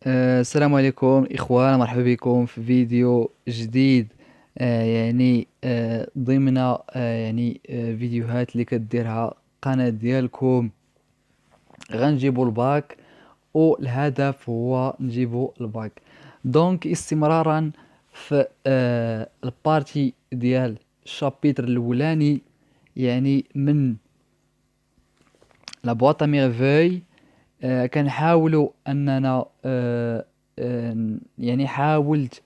السلام عليكم إخوان، مرحبا بكم في فيديو جديد. ضمن فيديوهات اللي كديرها قناة ديالكم. غنجيبو الباك، والهدف هو نجيبو الباك. دونك استمرارا في البارتي ديال الشابيتر الأولاني، من لا بواط ميرفوي. كنحاولوا اننا حاولت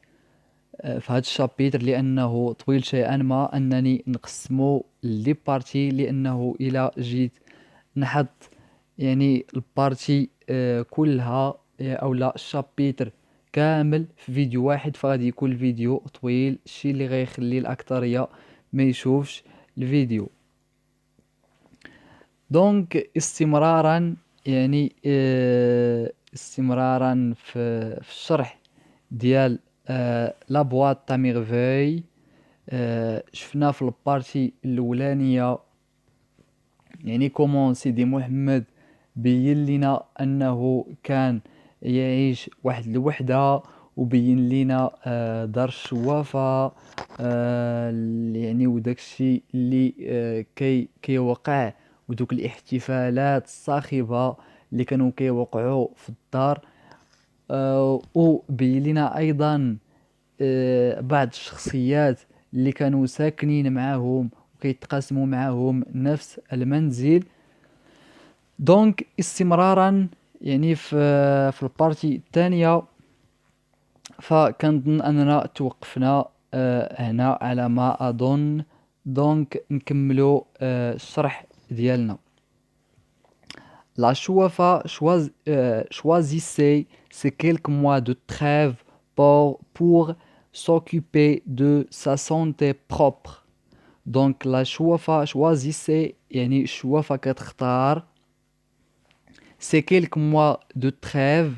في هذا الشابيتر لانه طويل شيئا ما انني نقسمو لي بارتي، لانه الى جيت نحط البارتي كلها، او لا الشابيتر كامل في فيديو واحد، فغادي يكون الفيديو طويل، الشيء اللي غيخلي الاكثريه ما يشوفش الفيديو. دونك استمرارا، في الشرح ديال لا بواط تاع ميرفوي. شفنا في البارتي الاولانيه كومون سيدي محمد بين لنا انه كان يعيش واحد الوحده، وبين لنا دار الشوافه. وداك الشيء اللي كيوقع، ودوك الاحتفالات الصاخبه اللي كانوا كيوقعوا في الدار. وبين لنا ايضا بعض الشخصيات اللي كانوا ساكنين معاهم وكيتقاسموا معاهم نفس المنزل. دونك استمرارا، في البارتي الثانية، فكنظن اننا توقفنا هنا على ما اظن. دونك نكملو الشرح ديالنا. La Chouafa choisissait ces quelques mois de trêve pour s'occuper de sa santé propre. Donc la Chouafa choisissait، الشوافة كتختار ces quelques mois de trêve.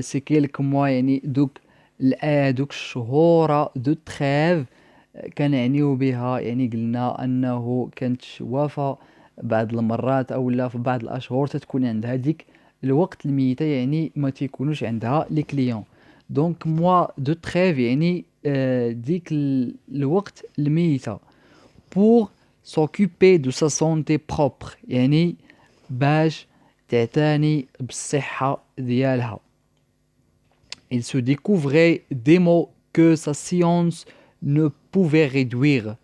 ces quelques mois دوك الشهورة دو تريف. كنعنيو بها، قلنا انه كانت الشوافة بعض المرات او لا في بعض الاشهر تتكون عندها ديك الوقت الميتة، ما تيكونوش عندها لي كليون. دونك موا دو تريف ديك الوقت الميتة. pour s'occuper de sa santé propre، باش تعتني بالصحة ديالها. Il se découvrait des mots que sa science ne pouvait réduire.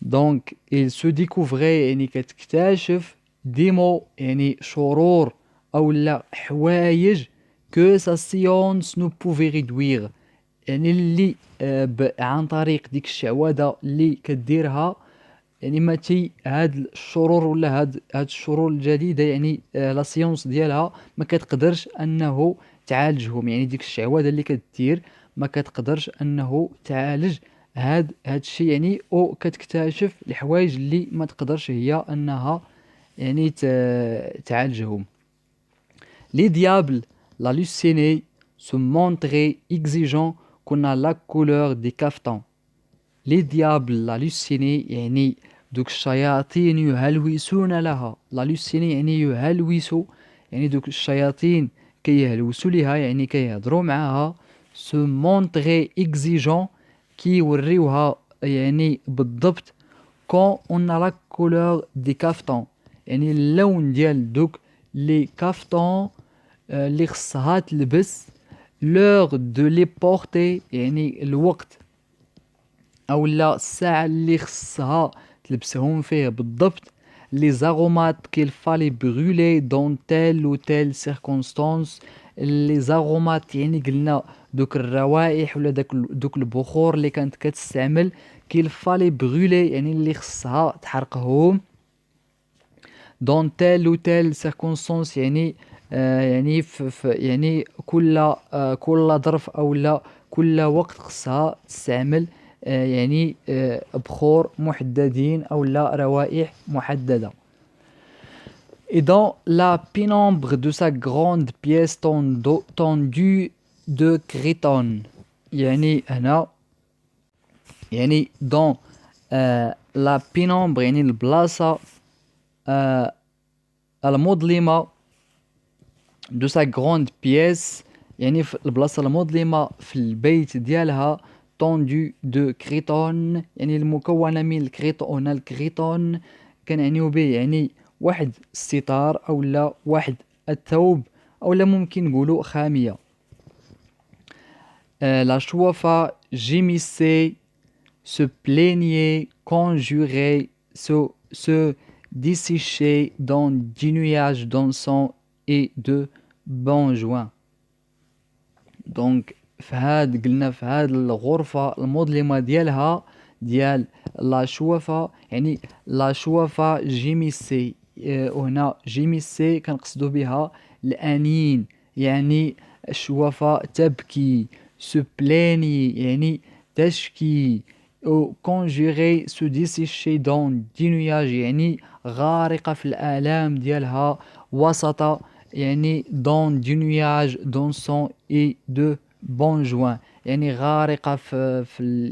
Donc il se découvrait، كتكتشف des mots، شرور أو لا حوايج que sa science ne pouvait réduire، اللي عن طريق ديك الشعوذة اللي كديرها، ما تي هاد الشرور ولا هاد الشرور الجديدة، لا سيونس ديالها ما كتقدرش انه تعالجهم. ديك الشعوذة اللي كدير ما كتقدرش انه تعالج هاد الشيء، او كتكتشف الحوايج اللي ما تقدرش هي انها تعالجهم. Les diables l'hallucinaient, se montraient exigeants qu'on la couleur des caftans. Les diables l'hallucinaient، دوك الشياطين يهلوسون لها. لالوسيني يهلوسوا، دوك الشياطين كيهلوسوا لها، كيهضروا معاها. se montrer exigeant، كيوريوها بالضبط quand on a la couleur des caftans، اللون ديال دوك لي كافتون اللي خصها تلبس. l'heure de les porter، الوقت او لا الساعة اللي خصها تلبسهم فيه بالضبط. les aromates qu'il fallait brûler dans telle ou telle circonstance. les aromates قلنا دوك الروائح ولا دوك البخور اللي كانت كتستعمل. qu'il fallait brûler، اللي خصها تحرقهم. dans telle ou telle circonstance، كل ظرف او لا كل وقت خصها تستعمل بخور محددين او لا روائح محددة. Et dans la pénombre de sa grande pièce tendue de crétonne، هنا dans la pénombre، البلاصة المظلمة de sa grande pièce يعني في البلاصة المظلمة في البيت ديالها tendu de كريتون يعني المكونة من الكريتون. الكريتون كنعنيو به يعني واحد الستار أو لا واحد الثوب أو لا ممكن نقولوا خامية. La choufa gémissait, se plaignait, conjurait, se desséchait dans des nuages d'encens et de benjoin. دونك قلنا في هاد الغرفة المظلمة ديالها ديال لا شوفة يعني لا شوفة جيميسي. وهنا جيميسي كنقصدو بها الأنين يعني الشوفة تبكي. سبلاني يعني تشكي. كونجيغي سو ديسيشي دون دي نياج يعني غارقة في الآلام ديالها وسط يعني دون دي نياج دون سون اي دو بونجوان يعني غارقة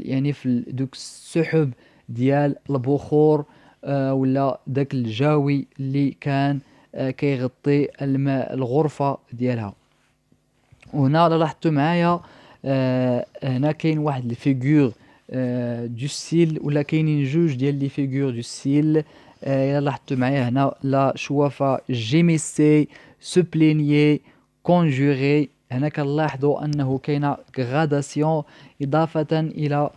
يعني في دوك السحب ديال البخور ولا داك الجاوي اللي كان كيغطي الماء الغرفة ديالها. وهنا لاحظتوا معايا هنا كاين واحد الفيغور دو ستيل ولا كاينين جوج ديال لي فيغور دو ستيل. الا لاحظتوا معايا هنا لا شوفة جيميسي سو بلينيي كونجوري. هنا كنلاحظوا انه كاينه غاداسيون اضافه الى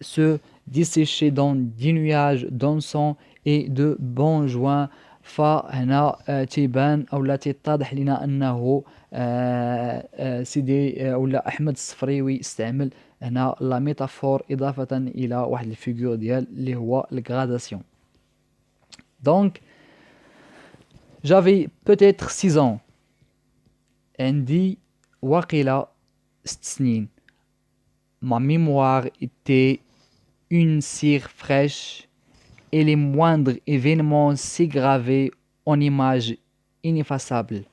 سو ديسيشي دون دي نياج دونسون اي دو بون جوان. فهنا تيبان او لا تتضح لنا انه سيدي ولا احمد الصفريوي استعمل هنا لا ميتافور اضافه الى واحد الفيغور ديال اللي هو الغراداسيون. دونك j'avais peut-être 6 ans. عندي وقيلة 6 سنين. Ma mémoire était une cire fraîche et les moindres événements s'aggravaient en images ineffaçables.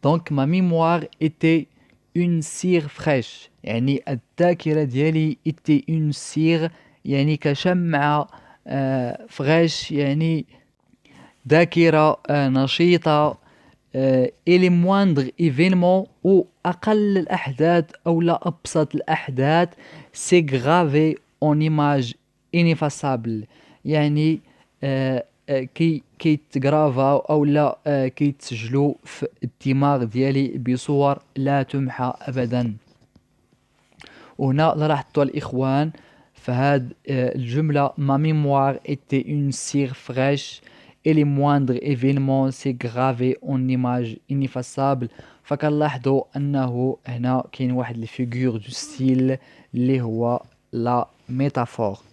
Donc ma mémoire était une cire fraîche يعني الذاكرة ديالي était une cire يعني كشمعة فريش يعني ذاكرة نشيطة. et les moindres événements وأقل الأحداث أو لا أبسط الأحداث c'est gravé en image ineffaçable يعني كي تغرافا أو لا كي تسجلوا في الدماغ ديالي بصور لا تمحى أبدا. وهنا لاحظتوا الإخوان فهاد الجملة ما mémoire était une cire fraîche et les moindres événements c'est gravé en image ineffaçable. فكنلاحظوا أنه هنا كاين واحد الفيغور دو ستيل اللي هو لا métaphore.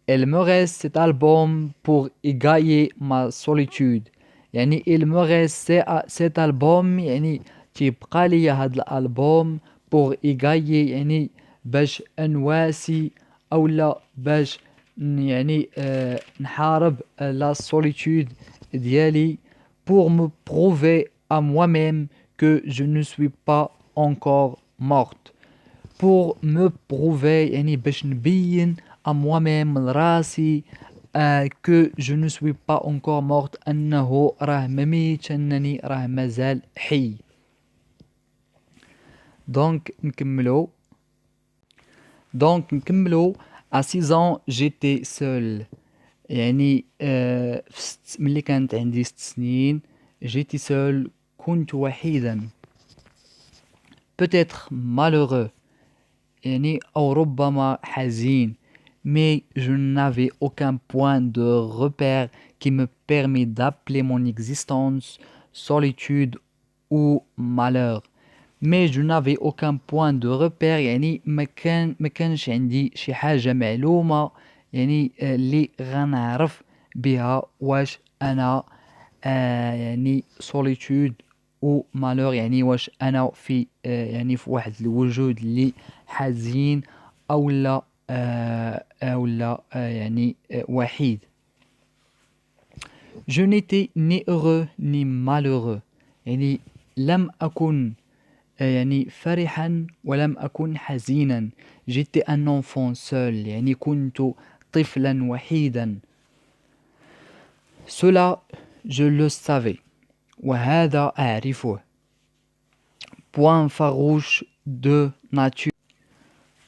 Il me reste cet album pour égayer ma solitude. يعني il me reste cet album يعني تيبقى لي هاد الألبوم pour égayer يعني باش أنواسي أو لا باش يعني نحارب la solitude ديالي pour me prouver à moi-même que je ne suis pas encore morte. pour me prouver يعني باش نبين à moi-même لراسي que je ne suis pas encore morte أنه راه مميت أنني راه مازال حي. دونك نكملو. à 6 ans j'étais seul يعني ملي كانت عندي 6 سنين j'étais seul كنت وحيدا. peut-être malheureux يعني أو ربما حزين mais je n'avais aucun point de repère qui me permet d'appeler mon existence solitude ou malheur. mais je n'avais aucun point de repère يعني ما كانش عندي شي حاجة معلومة يعني اللي غنعرف بها واش أنا يعني solitude و malheur يعني واش أنا في يعني في واحد الوجود اللي حزين أو لا يعني وحيد. je n'étais ni heureux ni malheureux يعني لم أكن يعني فرحا ولم أكن حزينا. j'étais un enfant seul يعني كنت طفلا وحيدا. cela je le savais. وهذا أعرفه. Point farouche de nature.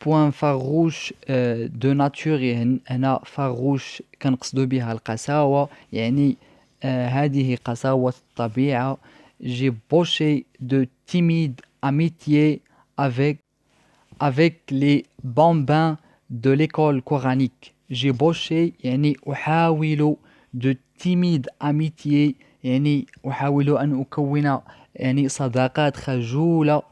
Point farouche de nature يعني هنا farouche كنقصدو بها القساوة يعني هذه قساوة الطبيعة. J'ai bossé de timide amitié avec les bambins de l'école coranique. J'ai bossé يعني أحاول de timide amitié يعني أحاول أن أكون يعني صداقات خجولة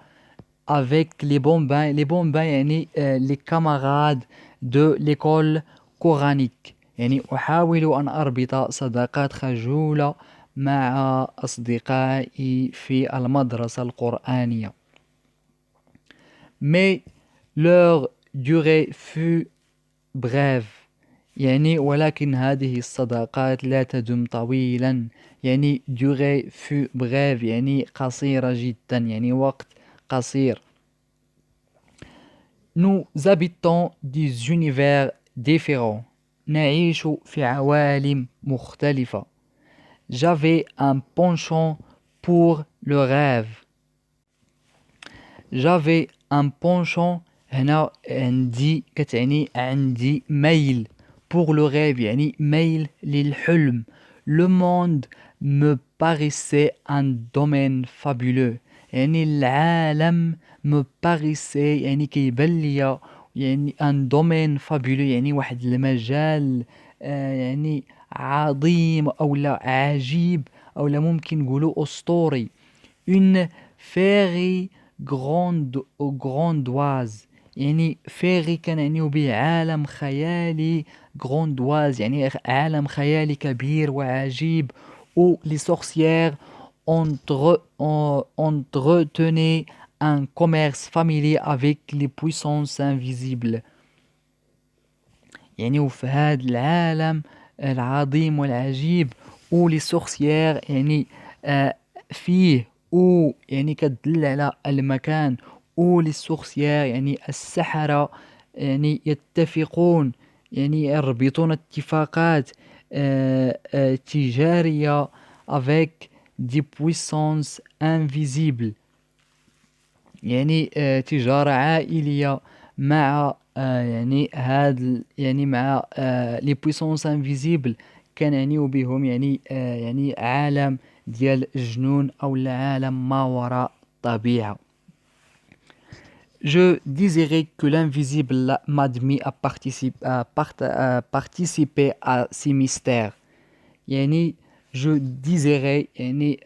avec les bambins يعني les camarades de l'école coranique يعني أحاول أن أربط صداقات خجولة مع أصدقائي في المدرسة القرآنية. Mais leur durée fut brève يعني ولكن هذه الصداقات لا تدوم طويلا. يعني durée fut brève يعني قصيرة جدا يعني وقت قصير. Nous habitons des univers différents. نعيش في عوالم مختلفة. J'avais un penchant pour le rêve. J'avais un penchant هنا عندي كتعني عندي ميل pour le rêve يعني ميل للحلم. Le monde me paraissait un domaine fabuleux يعني العالم me paraissait يعني كيبان ليا يعني un domaine fabuleux يعني واحد المجال يعني عظيم أو لا عجيب أو لا ممكن نقولوا أسطوري. Une fairy grandoise يعني فيغي كنعنيو به عالم خيالي grandoise يعني عالم خيالي كبير وعجيب. où les sorcières entretenaient un commerce familier avec les puissances invisibles. يعني وفي هذا العالم العظيم والعجيب où les sorcières يعني فيه ou يعني كتدل على المكان ou les sorcières يعني السحرة يعني يتفقون يعني يربطون اتفاقات تجارية avec des puissances invisibles يعني تجارة عائلية مع يعني يعني مع les puissances invisibles كنعنيو بهم يعني يعني عالم ديال الجنون أو العالم ما وراء الطبيعة. Je désirais que l'invisible m'admit à participer à ces mystères. يعني je désirais يعني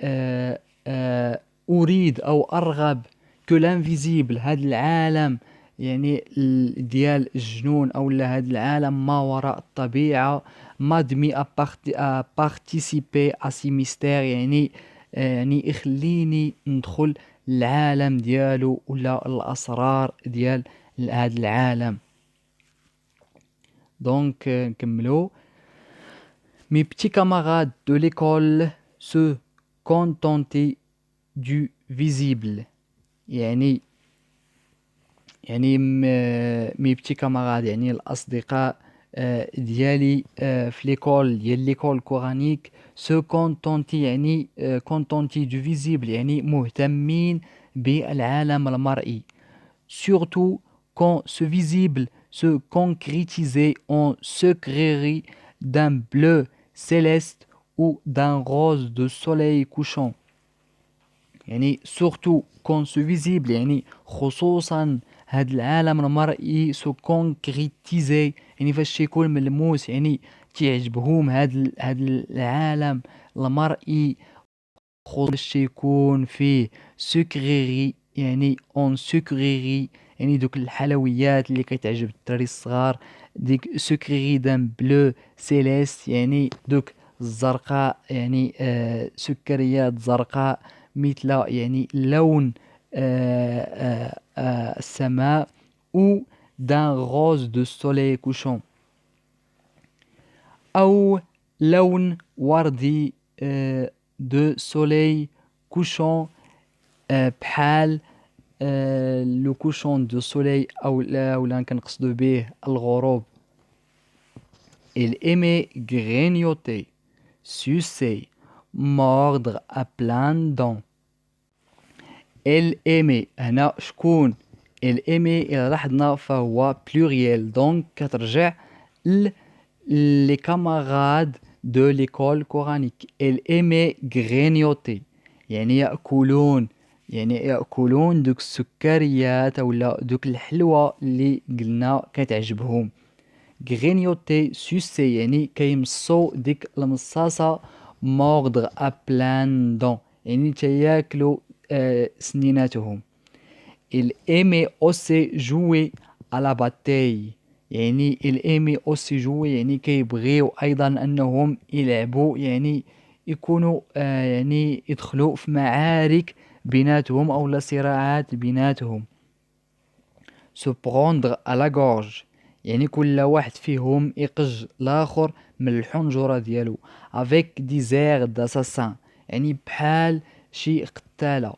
أريد أو أرغب que l'invisible هذا العالم يعني ديال الجنون أو هذا العالم ما وراء الطبيعة m'admit à participer à ces mystères يعني يعني يخليني ندخل العالم ديالو ولا الأسرار ديال هذا العالم. دونك نكملو. Mes petits camarades de l'école se contentaient du visible. يعني mes petits camarades يعني الأصدقاء ديالي في ليكول ديال ليكول كورانيك se contentaient يعني contentaient du visible يعني مهتمين بالعالم المرئي. Surtout quand ce visible se concrétisait en sucrerie d'un bleu céleste ou d'un rose de soleil couchant. يعني surtout quand ce visible يعني خصوصا هذا العالم المرئي se concrétiser يعني فاش يكون ملموس يعني تعجبهم هذا العالم المرئي خصوصا باش يكون فيه سكريري يعني اون سكريري يعني دوك الحلويات اللي كتعجب الدراري الصغار. ديك سكريري دان بلو سيليست يعني دوك الزرقاء يعني سكريات زرقاء مثل يعني لون السماء ou d'un rose de soleil couchant أو لون وردي de soleil couchant بحال لو كوشون دو سوليل أو لا كنقصدو به الغروب. Il aimait grignoter, sucer, mordre à pleines dents. Elle aimait هنا شكون elle aimait إذا لاحظنا فهو pluriel donc كترجع les camarades de l'école coranique. Elle aimait grignoter يعني يأكلون دوك السكريات أو دوك الحلوى اللي قلنا كتعجبهم. grignoter sucer يعني كيمصو ديك المصاصة. mordre à pleines dents يعني تياكلوا سنيناتهم. Il aimait aussi jouer à la bataille يعني il aimait aussi jouer يعني كيبغيو أيضا أنهم يلعبوا يعني يكونوا يعني يدخلوا في معارك بيناتهم أو صراعات بيناتهم. se prendre à la gorge يعني كل واحد فيهم يقج الآخر من الحنجرة ديالو. avec des airs d'assassin يعني بحال شي قتالة.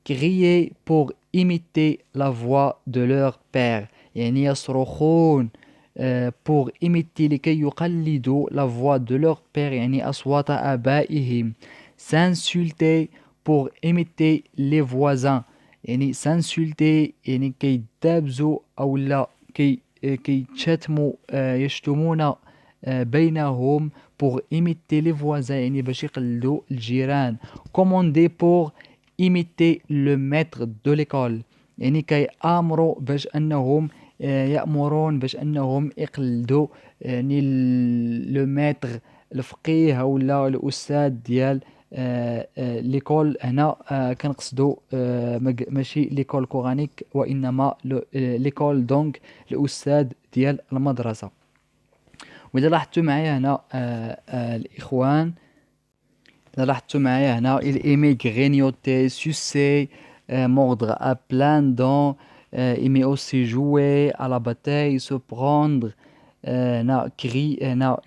crier pour imiter la voix de leur père يعني يصرخون pour imiter لكي يقلدوا la voix de leur père يعني أصوات آبائهم. s'insulter pour imiter les voisins يعني s'insulter يعني كيدابزوا أو لا كيتشاتموا يشتمون بينهم pour imiter les voisins يعني باش يقلدوا الجيران. commander pour imiter le maître de l'école يعني كيأمروا باش أنهم يأمرون باش أنهم يقلدوا يعني لو ماتر الفقيه أو لا الأستاذ ديال ليكول. هنا كنقصدوا ماشي ليكول كورانيك وإنما ليكول دونك الأستاذ ديال المدرسة. وإذا لاحظتوا معايا هنا الإخوان إذا لاحظتوا معايا هنا il aimait grignoter, sucer, mordre à pleines dents, aimait aussi jouer à la bataille, se prendre, هنا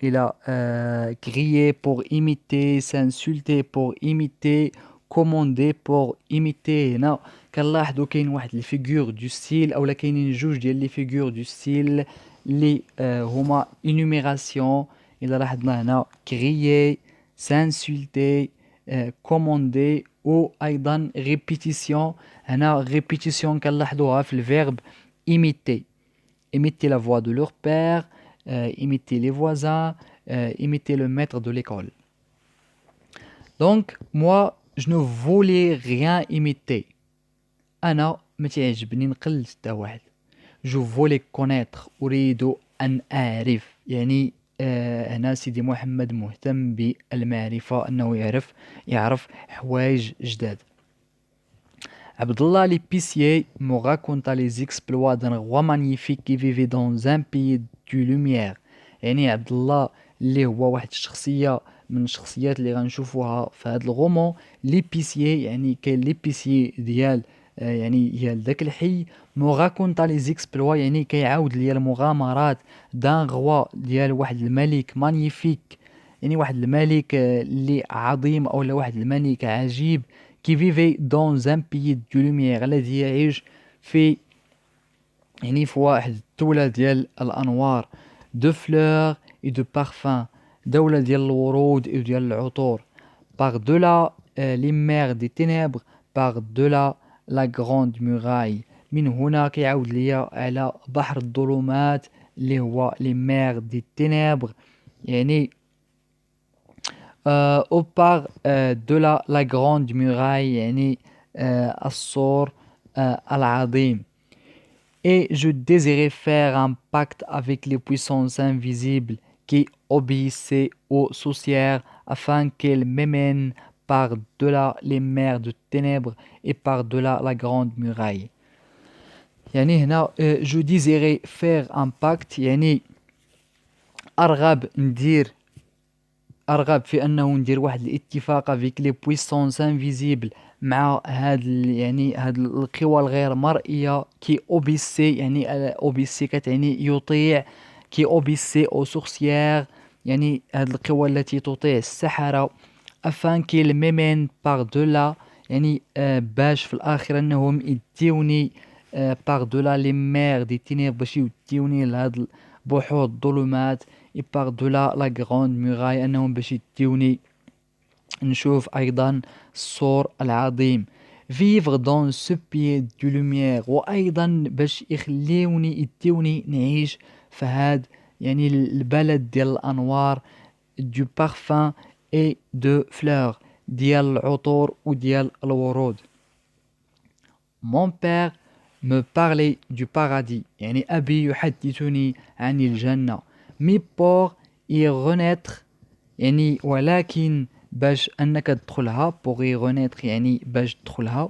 il a crié pour imiter, s'insulter pour imiter, commander pour imiter. هنا كنلاحظوا كاين واحد الفيغور دو ستيل اولا كاينين جوج ديال لي فيغور دو ستيل اللي هما انوميراسيون. اذا لاحظنا هنا crier, s'insulter, commander او ايضا répétition. هنا répétition كنلاحظوها في الفيرب imiter la voix de leur père, imiter les voisins, imiter le maître de l'école. Donc moi je ne voulais rien imiter. أنا ما تعجبني نقلد حتى واحد. je voulais connaître أريد أن أعرف يعني هنا سيدي محمد مهتم بالمعرفة أنه يعرف حوايج جداد. Abdullah l'épicier me raconta les exploits d'un roi magnifique qui vivait dans un pays de lumière. يعني عبد الله اللي هو واحد الشخصية من الشخصيات اللي غنشوفوها في هذا الغومون. ليبيسيي يعني كاين ليبيسيي ديال يعني ديال داك الحي. مو راكونتا لي زيكسبلوا يعني كيعاود ليا المغامرات دان غوا ديال واحد الملك مانيفيك يعني واحد الملك اللي عظيم او واحد الملك عجيب. qui vivait dans un pays de lumière الذي يعيش في يعني في واحد الدولة ديال الأنوار. de fleurs et de parfums دولة ديال الورود وديال العطور. par-delà les mers des ténèbres par-delà la grande muraille. من هنا كيعاود ليا على بحر الظلمات اللي هو les mers des ténèbres يعني au par de la grande muraille يعني السور العظيم. Et je désirais faire un pacte avec les puissances invisibles qui obéissaient aux sorcières afin qu'elles m'emmènent par-delà les mers de ténèbres et par-delà la grande muraille. يعني هنا je désirais faire un pacte يعني أرغب في أنه ندير واحد الاتفاق avec les puissances invisibles مع هاد القوى الغير مرئية كي أوبيسي يعني أوبيسي كتعني يطيع كي أوبيسي أو سورسيير يعني هاد القوى التي تطيع السحرة. afin qu'ils m'emmènent par-delà يعني باش في الآخر أنهم يديوني par-delà les mers des ténèbres باش يديوني لهاد بحور الظلمات. et par-delà la grande muraille أنهم باش يديوني نشوف أيضا السور العظيم vivre dans ce pays de lumière وأيضا باش يديوني نعيش في هاد يعني البلد ديال الأنوار du parfum et de fleurs ديال العطور وديال الورود. Mon père me parlait du paradis يعني أبي يحدثني عن الجنة. Mais pour y renaître يعني ولكن باش أنك تدخلها pour y renaître يعني باش تدخلها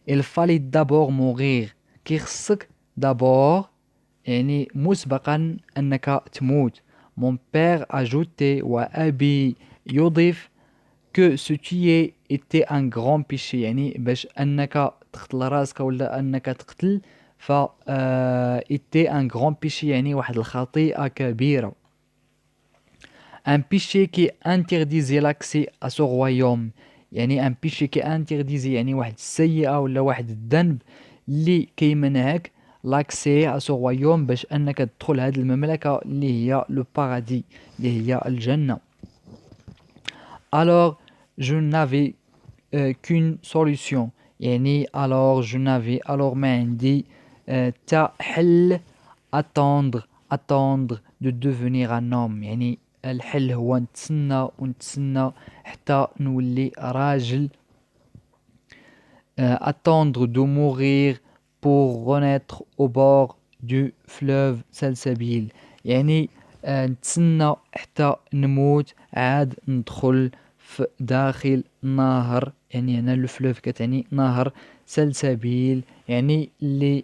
il fallait d'abord mourir كي خصك d'abord يعني مسبقا أنك تموت. Mon père ajoutait وأبي يضيف que ce tuer était un grand péché يعني باش أنك تقتل راسك ولا أنك تقتل ف était un grand péché يعني واحد الخطيئة كبيرة. Un péché qui interdisait l'accès à ce royaume يعني un péché qui interdisait يعني واحد السيئة ولا واحد الذنب اللي كيمنعك l'accès à ce royaume باش أنك تدخل هذه المملكة اللي هي le paradis اللي هي الجنة. Alors je n'avais qu'une solution يعني alors je n'avais alors ما عندي حل attendre de devenir un homme يعني الحل هو نتسنى حتى نولي راجل. Attendre de mourir pour renaître au bord du fleuve سلسبيل يعني نتسنى حتى نموت عاد ندخل في داخل نهر يعني هنا الفلوف كتعني نهر سلسبيل يعني اللي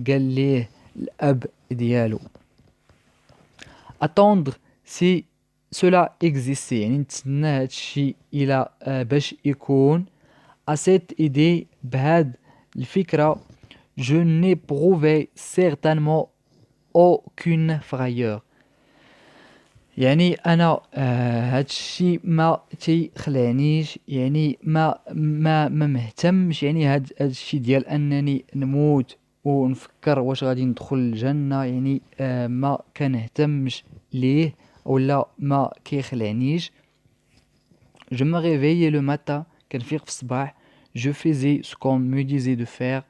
قال ليه الأب ديالو. Attendre si cela existait يعني نتسنى هاد الشيء إلى باش يكون. À cette idée بهاد الفكرة je n'éprouvais certainement aucune frayeur يعني أنا هاد الشيء ما تيخلعنيش يعني ما مهتمش يعني هاد الشيء ديال أنني نموت ونفكر واش غادي ندخل الجنة يعني ما كنهتمش ليه ولا ما كيخلعنيش. Je me réveillais le matin كنفيق في الصباح je faisais ce qu'on me disait de faire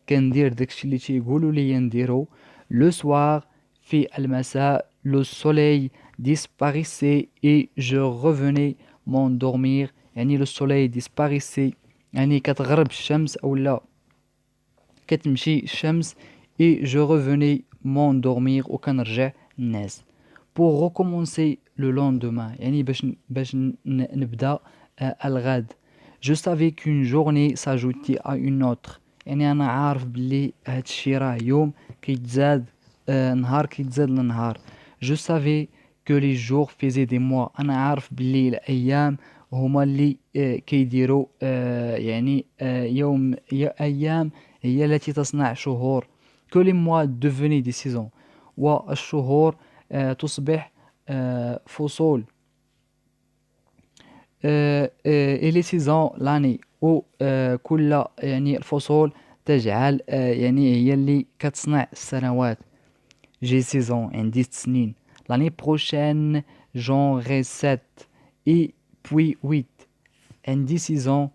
كندير داكشي اللي تيقولوا لي نديرو. Le soir في المساء le soleil disparaissait et je revenais m'endormir يعني le soleil disparaissait يعني كتغرب الشمس أولا كتمشي الشمس et je revenais m'endormir وكنرجع الناس. Pour recommencer le lendemain يعني باش نبدأ الغد. Je savais qu'une journée s'ajoutait à une autre يعني أنا عارف بلي هاد الشي راه يوم كيتزاد نهار كيتزاد لنهار. Je savais que les jours faisaient des mois أنا عارف بلي الأيام هما اللي كيديروا يعني يوم أيام هي التي تصنع شهور. Que les mois devenaient des saisons والشهور تصبح فصول. et les saisons l'année كل يعني الفصول تجعل يعني هي اللي كتصنع السنوات. J'ai 16 ans عندي 6 سنين. L'année prochaine j'en aurai 7 et puis 8. عندي 6 ans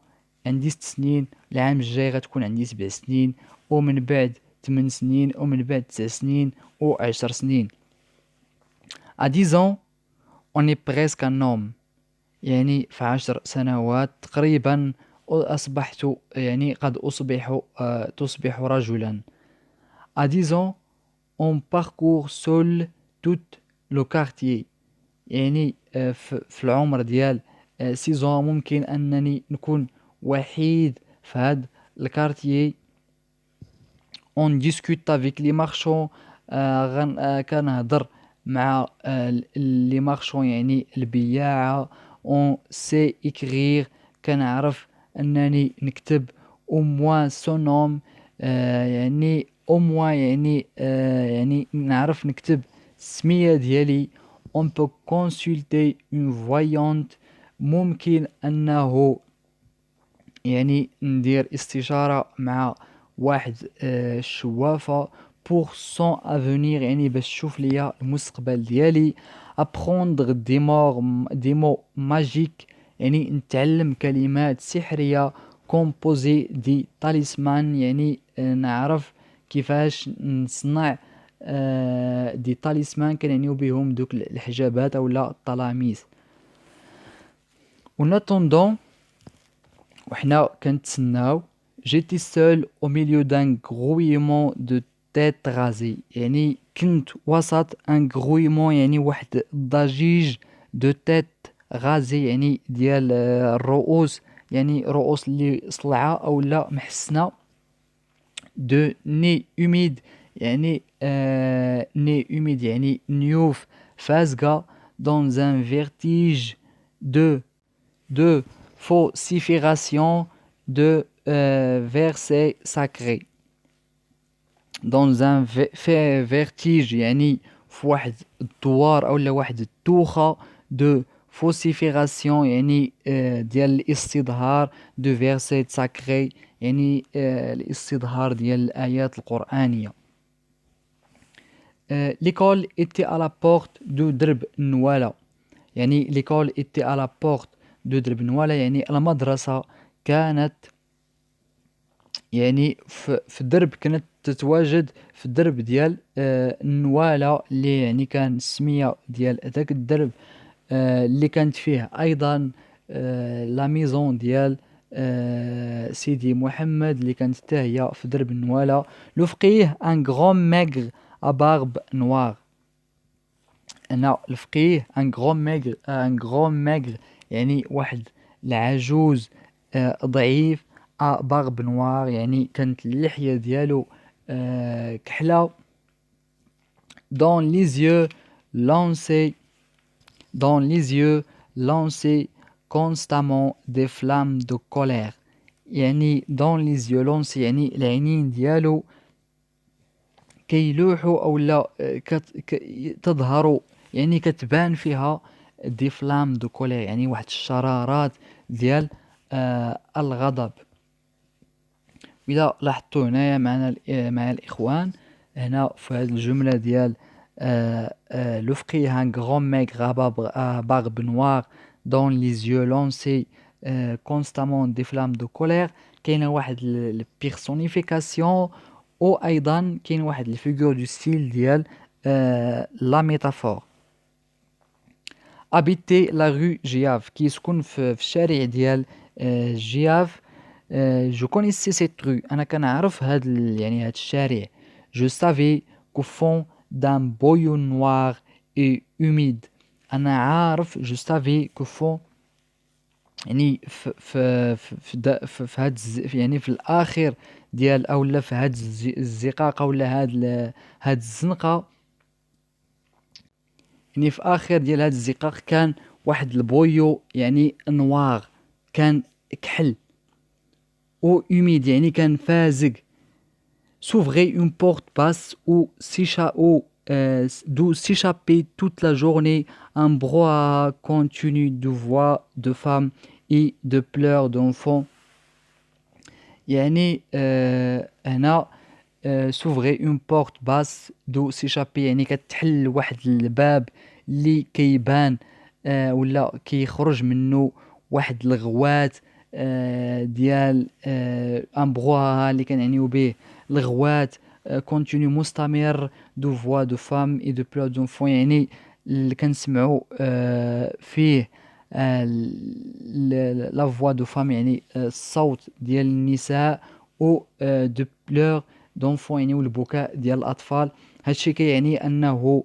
عندي 6 سنين العام الجاي غتكون عندي 7 سنين ومن بعد 8 سنين ومن بعد 9 سنين و10 سنين. À 10 ans on est presque un homme يعني في 10 سنوات تقريبا أصبحت يعني قد تصبح رجلا. À 10 ans on parcourt seul tout le quartier يعني في العمر ديال 6 ممكن أنني نكون وحيد في هاد الكارتيي. on discute avec les marchands كنهضر مع les marchands يعني البياعة. on sait écrire كنعرف أنني نكتب. au moins son nom يعني au moins يعني نعرف نكتب السمية ديالي. on peut consulter une voyante ممكن أنه يعني ندير استشارة مع واحد الشوافة pour son avenir يعني باش تشوف ليا المستقبل ديالي. apprendre des mots magiques يعني نتعلم كلمات سحرية كومبوزي دي تاليسمان، يعني نعرف كيفاش نصنع دي تاليسمان كنعنيو بهم دوك الحجابات اولا الطلاميس. اون اتوندون وحنا كنتسناو جيتي سول او ميليو دان غرويمون دو تيت غازي، يعني كنت وسط ان غرويمون يعني واحد الضجيج دو تيت غازي يعني ديال الرؤوس، يعني رؤوس اللي صلعة او لا محسنة، دو ني humide يعني ني humide يعني نيوف فازقة، dans un vertige de de vocifération de versets sacrés. Dans un vertige يعني في واحد الدوار أو واحد التوخة de vocifération يعني ديال الاستظهار de versets sacrés يعني الاستظهار ديال الآيات القرآنية. L'école était à la porte de درب النوالة، يعني l'école était à la porte de درب النوالة يعني المدرسة كانت يعني في الدرب، كانت تتواجد في الدرب ديال النوالة، اللي يعني كان السمية ديال ذاك الدرب اللي كانت فيه أيضا لا ميزون ديال سيدي محمد اللي كانت حتى هي في درب النوالة. لو فقيه ان غران ميغر ا بارب نوار، انا الفقيه ان غران ميغر يعني واحد العجوز ضعيف، بارب نوار يعني كانت اللحية ديالو كحلة. dans les yeux lancés dans les yeux lancés constamment des flammes de colère، يعني dans les yeux lancés يعني العينين ديالو كيلوحوا او لا تظهر يعني كتبان فيها دي فلام دو كولير يعني واحد الشرارات ديال الغضب. إذا لاحظتوا هنايا معنا مع الإخوان هنا في هذه الجملة ديال لو فقيه ان غران ميغر à barbe noire dans les yeux lancés constamment des flammes de colère، كاينه واحد البيرسونيفيكاسيون او ايضا كاين واحد الفيغور دو ستيل ديال لا ميتافور. habiter la rue Giave كيسكن في الشارع ديال جياف. جو كونيسي سيت رue، انا كنعرف يعني هاد الشارع. جو سافي كو فون دان بويو نوار اي humide، انا عارف جو سافي كو فون يعني في هاد يعني في الاخر ديال اولا في هاد الزقاقه ولا هاد الزنقه، يعني في اخر ديال هاد الزقاق كان واحد البويو يعني نوار، كان كحل، او humide يعني كان فازق. s'ouvrait une porte basse d'où s'échappait toute la journée un brouhaha continu de voix de femmes et de pleurs d'enfants. يعني هنا s'ouvrait une porte basse d'où s'échappait يعني كتحل واحد الباب اللي كيبان ولا كيخرج منه واحد الغوات ديال ان بروها اللي كنعنيو به الغوات كونتينيو مستمر دو فوا دو فام اي دو بلو دونفون، يعني اللي كنسمعوا فيه لا فوا دو فام يعني الصوت ديال النساء، او دو بلور دونفون يعني والبكاء ديال الاطفال. هادشي كيعني انه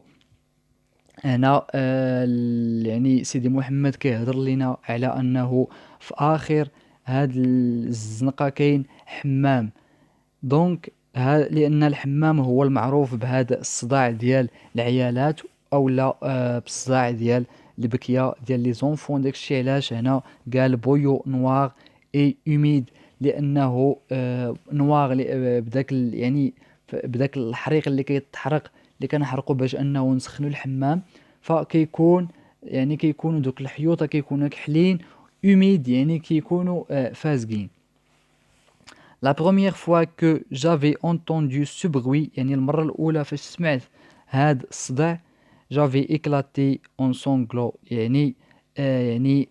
هنا يعني سيدي محمد كيهضر لنا على انه في اخر هاد الزنقه كاين حمام. دونك لان الحمام هو المعروف بهذا الصداع ديال العيالات او لا بالصداع ديال البكيه ديال لي زونفون. داكشي علاش هنا قال بويو نوار اي humide، لانه نوار بداك يعني بداك الحريق اللي كيتحرق اللي كنحرقوا باش انه نسخنوا الحمام، فكيكون يعني كيكونوا دوك الحيوطه كيكونوا كحلين humide يعني كيكونوا فازقين. La première fois que j'avais entendu ce bruit يعني المرة الأولى فاش سمعت هاد الصداع j'avais éclaté en sanglots يعني يعني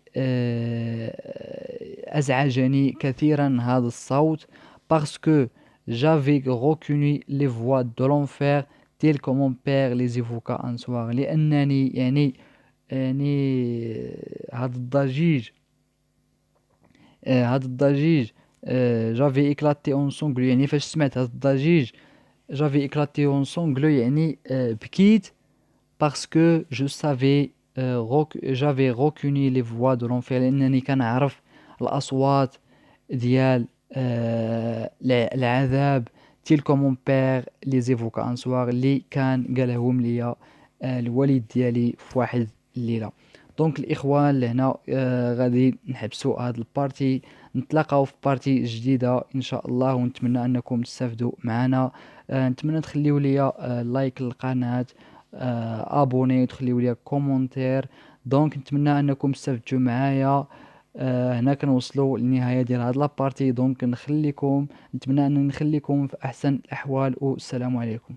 أزعجني كثيرا هذا الصوت parce que j'avais reconnu les voix de l'enfer telles que mon père les évoqua un soir. لأنني يعني هذا الضجيج هذا الضجيج j'avais éclaté en sanglots. يعني فاش سمعت هذا الضجيج j'avais éclaté en sanglots، يعني بكيت parce que je savais j'avais reconnu les voix de l'enfer، لأنني كنعرف الأصوات ديال العذاب تلك مون بير لي زيفوكا ان سوار اللي كان قالهم ليا الوالد ديالي في واحد الليله. دونك الاخوان لهنا غادي نحبسوا هاد البارتي، نتلاقاو في بارتي جديده ان شاء الله، ونتمنى انكم تستافدوا معنا. نتمنى تخليو ليا لايك للقناه، ابوني، تخليو ليا كومونتير. دونك نتمنى انكم تستافدوا معايا. هنا كنوصلوا للنهايه ديال هاد لابارتي، دونك نتمنى ان نخليكم في احسن الاحوال، والسلام عليكم.